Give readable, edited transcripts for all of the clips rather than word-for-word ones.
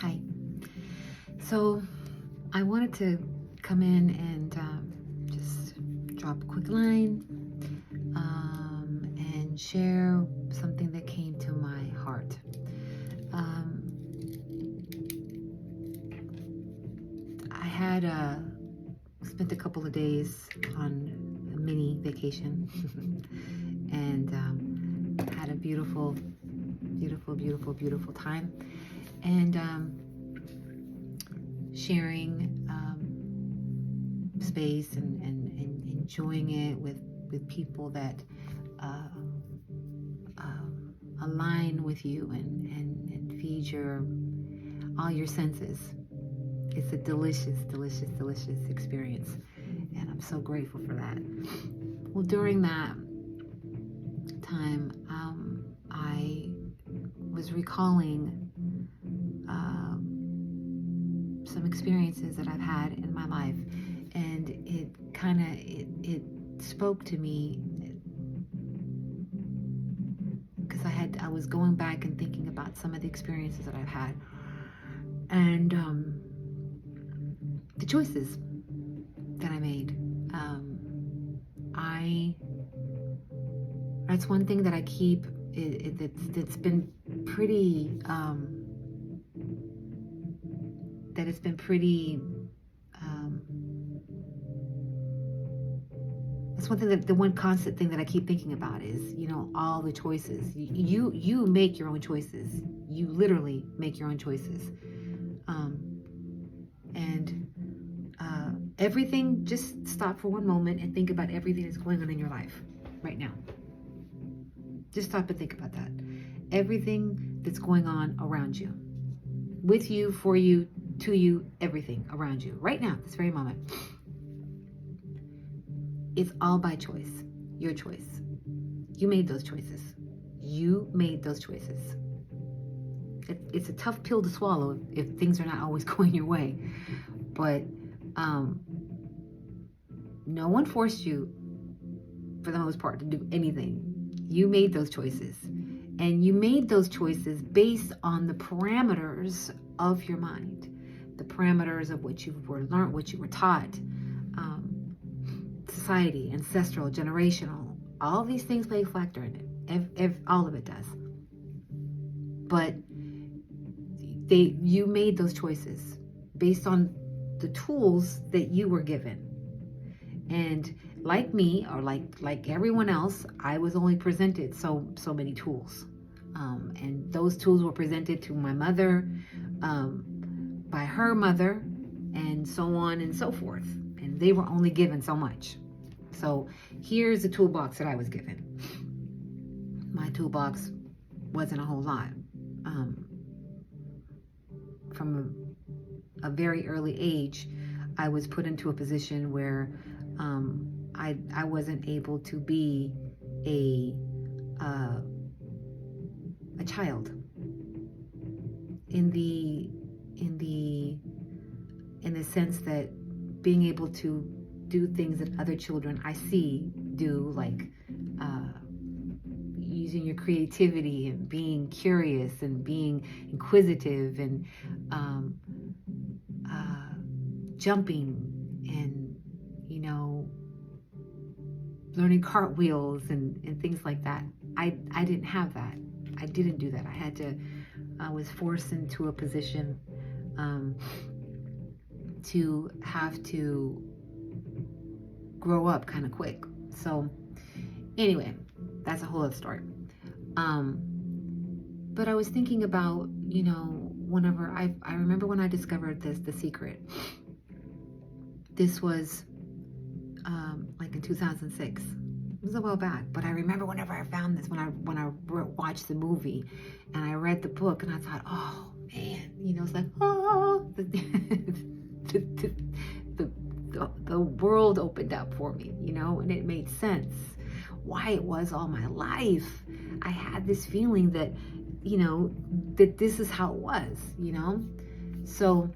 Hi. So I wanted to come in and just drop a quick line and share something that came to my heart. Um, I had spent a couple of days on a mini vacation and had a beautiful, beautiful, beautiful, beautiful time. And sharing space and enjoying it with people that uh, align with you and feed your all your senses. It's a delicious, delicious, delicious experience, and I'm so grateful for that. Well, during that time, I was recalling some experiences that I've had in my life, and it spoke to me because I was going back and thinking about some of the experiences that I've had, and the choices that I made. I That's one thing that I keep. That's been pretty. That it's been pretty. That's one thing that the one constant thing that I keep thinking about is, all the choices. You make your own choices. You literally make your own choices. And everything, just stop for one moment and think about everything that's going on in your life right now. Just stop and think about that. Everything that's going on around you, with you, for you, to you, everything around you right now, this very moment. It's all by choice. Your choice. You made those choices. You made those choices. It's a tough pill to swallow if things are not always going your way. But no one forced you, for the most part, to do anything. You made those choices. And you made those choices based on the parameters of your mind, the parameters of what you were learned, what you were taught, society, ancestral, generational. All these things play a factor in it. All of it does. But you made those choices based on the tools that you were given. And like me, or like everyone else, I was only presented so many tools, and those tools were presented to my mother, by her mother, and so on and so forth. And they were only given so much. So here's the toolbox that I was given. My toolbox wasn't a whole lot. From a very early age, I was put into a position where I wasn't able to be a child in the sense that being able to do things that other children I see do, like using your creativity and being curious and being inquisitive and jumping and learning cartwheels and things like that. I didn't have that. I didn't do that. I was forced into a position to have to grow up kind of quick. So anyway, that's a whole other story. But I was thinking about, whenever I remember when I discovered The Secret. This was like in 2006. It was a while back, but I remember whenever I found this, when I watched the movie and I read the book, and I thought, oh man, it's like, oh, the world opened up for me, and it made sense why it was all my life. I had this feeling that, that this is how it was, So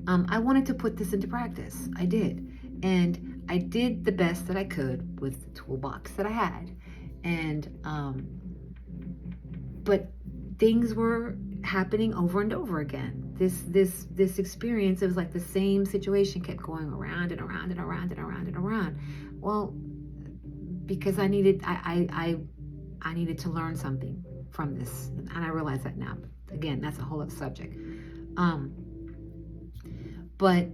I wanted to put this into practice. I did. And I did the best that I could with the toolbox that I had. And, but things were happening over and over again. This experience, it was like the same situation kept going around and around and around and around and around. Well, because I needed to learn something from this, and I realize that now. Again, that's a whole other subject. But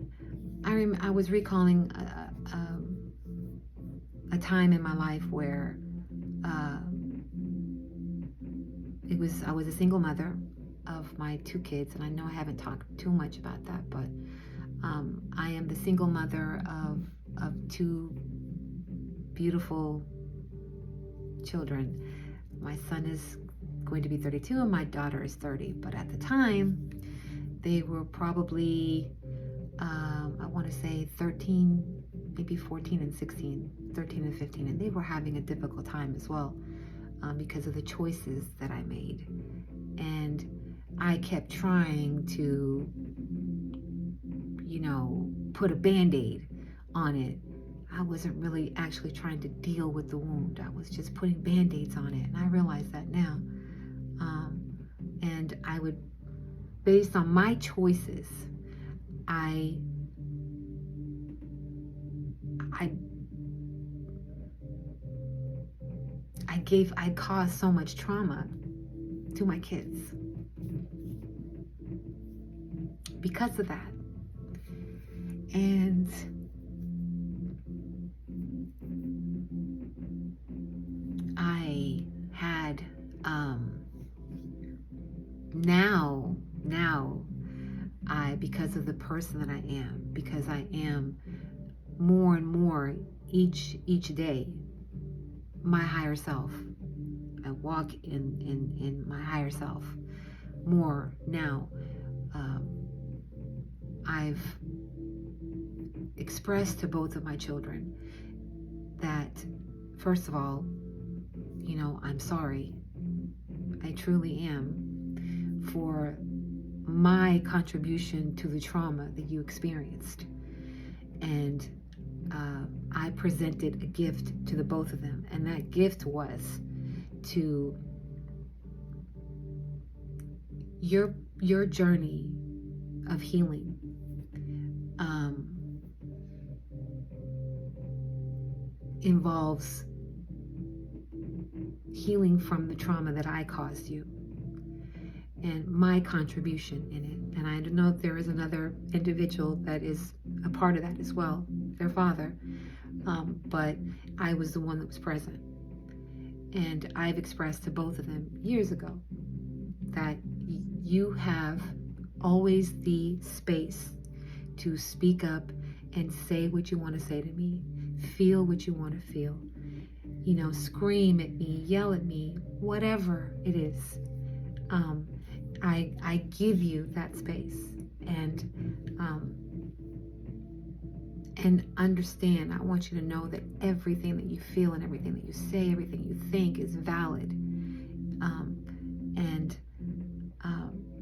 I was recalling a time in my life where I was a single mother of my 2 kids, and I know I haven't talked too much about that, but I am the single mother of 2 beautiful children. My son is going to be 32 and my daughter is 30, but at the time they were probably I want to say 13, maybe 14 and 16, 13 and 15, and they were having a difficult time as well because of the choices that I made. And I kept trying to, put a Band-Aid on it. I wasn't really actually trying to deal with the wound. I was just putting Band-Aids on it, and I realize that now. And I would, based on my choices, I caused so much trauma to my kids because of that. And I had now because of the person that I am, because I am more and more each day my higher self. I walk in my higher self more now. I've expressed to both of my children that, first of all, I'm sorry. I truly am, for my contribution to the trauma that you experienced. And I presented a gift to the both of them, and that gift was to your journey of healing. Involves healing from the trauma that I caused you and my contribution in it. And I know there is another individual that is a part of that as well, their father, but I was the one that was present. And I've expressed to both of them years ago that you have always the space to speak up and say what you want to say to me, feel what you want to feel, scream at me, yell at me, whatever it is. I give you that space, and understand. I want you to know that everything that you feel and everything that you say, everything you think is valid. And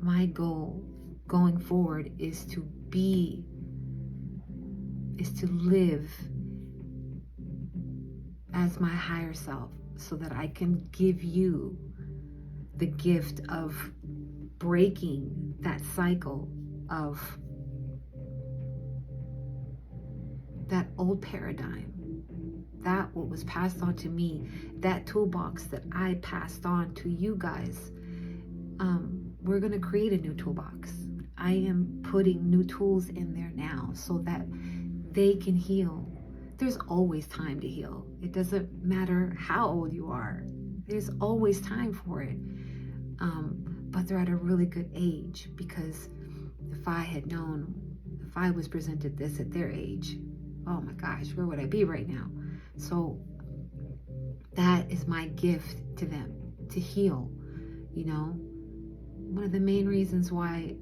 my goal going forward is to live as my higher self, so that I can give you the gift of breaking that cycle of that old paradigm, that what was passed on to me, that toolbox that I passed on to you guys. We're going to create a new toolbox. I am putting new tools in there now so that they can heal. There's always time to heal. It doesn't matter how old you are. There's always time for it. But they're at a really good age, because if I had known, if I was presented this at their age, oh my gosh, where would I be right now? So that is my gift to them, to heal. One of the main reasons why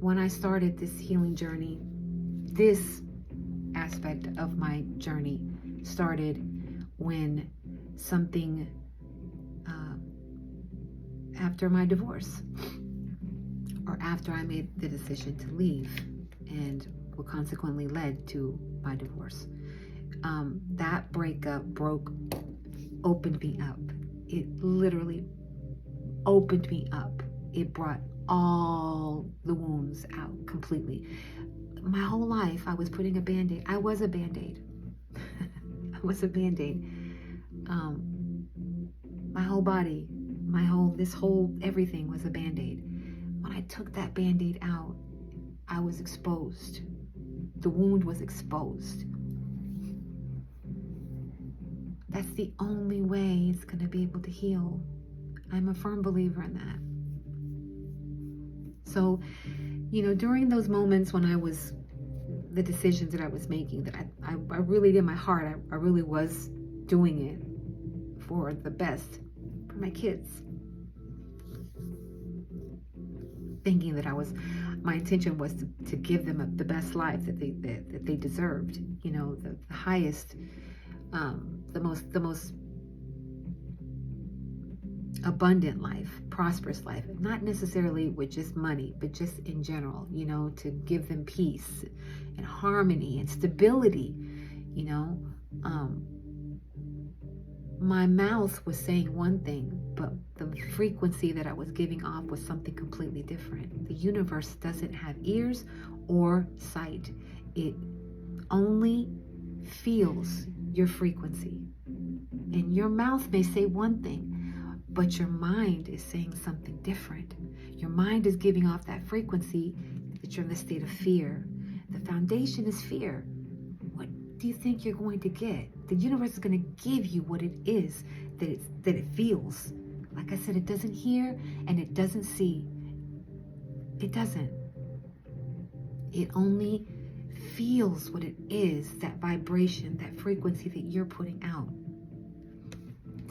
when I started this healing journey, this aspect of my journey started when something after my divorce, or after I made the decision to leave, and what consequently led to my divorce. That breakup opened me up it literally opened me up. It brought all the wounds out completely. My whole life, I was putting a Band-Aid. I was a Band-Aid. I was a Band-Aid. My whole body, everything was a Band-Aid. When I took that Band-Aid out, I was exposed. The wound was exposed. That's the only way it's going to be able to heal. I'm a firm believer in that. So, during those moments when the decisions that I was making, that I really, in my heart, I really was doing it for the best for my kids. Thinking that my intention was to give them the best life that they deserved. The highest, the most abundant life, prosperous life, not necessarily with just money, but just in general, to give them peace and harmony and stability. My mouth was saying one thing, but the frequency that I was giving off was something completely different. The universe doesn't have ears or sight. It only feels your frequency. And your mouth may say one thing, but your mind is saying something different. Your mind is giving off that frequency that you're in the state of fear. The foundation is fear. What do you think you're going to get? The universe is going to give you what it is that it feels. Like I said, it doesn't hear and it doesn't see. It doesn't. It only feels what it is, that vibration, that frequency that you're putting out.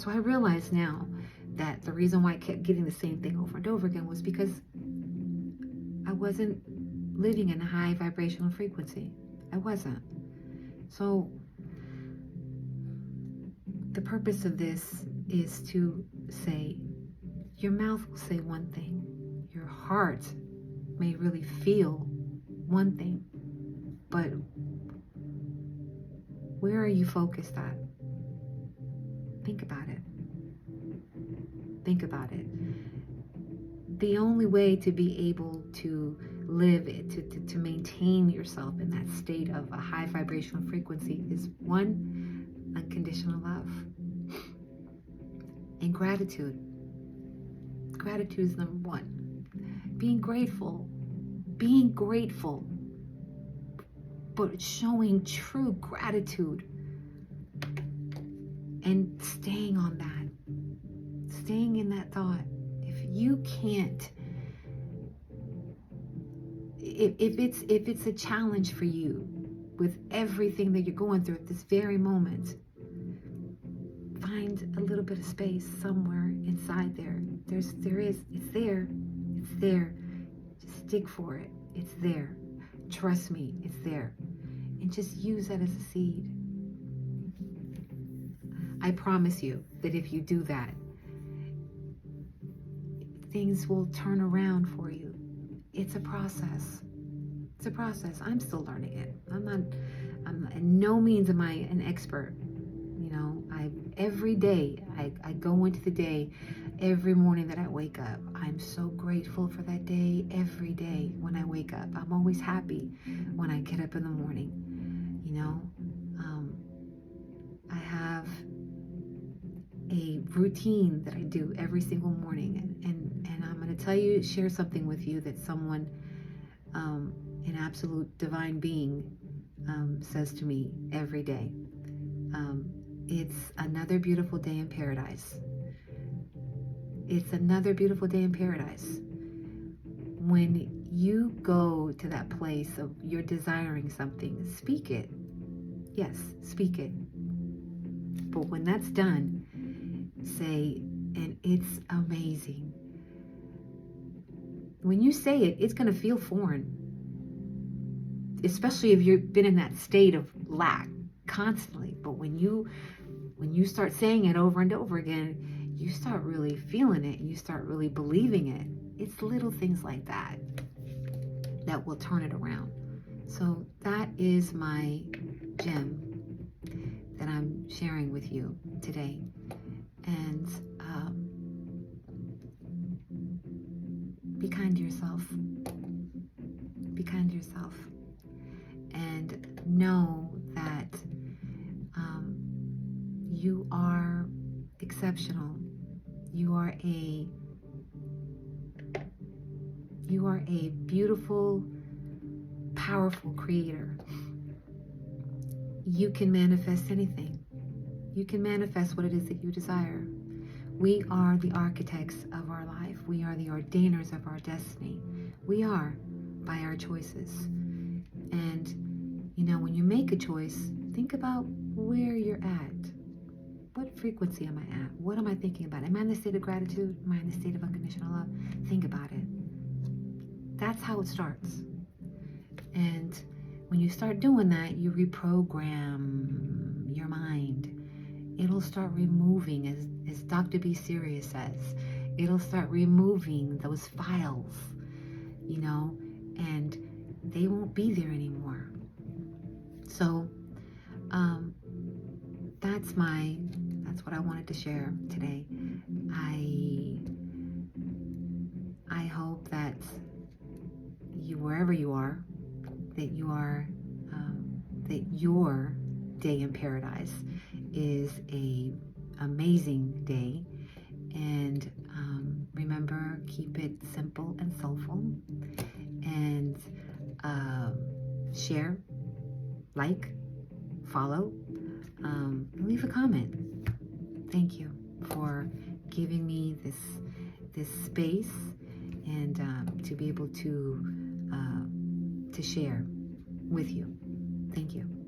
So I realize now that the reason why I kept getting the same thing over and over again was because I wasn't living in a high vibrational frequency. I wasn't. So the purpose of this is to say, your mouth will say one thing, your heart may really feel one thing, but where are you focused at? Think about it. Think about it. The only way to be able to live it, to maintain yourself in that state of a high vibrational frequency is one, unconditional love and gratitude. Gratitude is number one. Being grateful, but showing true gratitude and staying on that, staying in that thought. If you can't, if it's a challenge for you with everything that you're going through at this very moment, find a little bit of space somewhere inside there. It's there. Just dig for it. It's there. Trust me, it's there. And just use that as a seed. I promise you that if you do that, things will turn around for you. It's a process. It's a process. I'm still learning it. I'm in no means am I an expert. Every day I go into the day, every morning that I wake up, I'm so grateful for that day. Every day when I wake up, I'm always happy when I get up in the morning. I have a routine that I do every single morning, and I'm going to share something with you that someone, an absolute divine being, says to me every day. It's another beautiful day in paradise. It's another beautiful day in paradise. When you go to that place of you're desiring something, speak it. Yes, speak it. But when that's done, say, and it's amazing. When you say it, it's going to feel foreign. Especially if you've been in that state of lack constantly. But when you start saying it over and over again, you start really feeling it. You start really believing it. It's little things like that that will turn it around. So that is my gem that I'm sharing with you today. And Be kind to yourself. Be kind to yourself. And know that you are exceptional. You are a beautiful, powerful creator. You can manifest anything. You can manifest what it is that you desire. We are the architects of our life. We are the ordainers of our destiny. We are, by our choices. And, when you make a choice, think about where you're at. What frequency am I at? What am I thinking about? Am I in the state of gratitude? Am I in the state of unconditional love? Think about it. That's how it starts. And when you start doing that, you reprogram your mind. It'll start removing, as Dr. B. Serious says, it'll start removing those files, and they won't be there anymore. So that's what I wanted to share today. I hope that wherever you are, that that your day in paradise is a amazing day. And remember, keep it simple and soulful. And share, like, follow, leave a comment. Thank you for giving me this space and to be able to share with you. Thank you.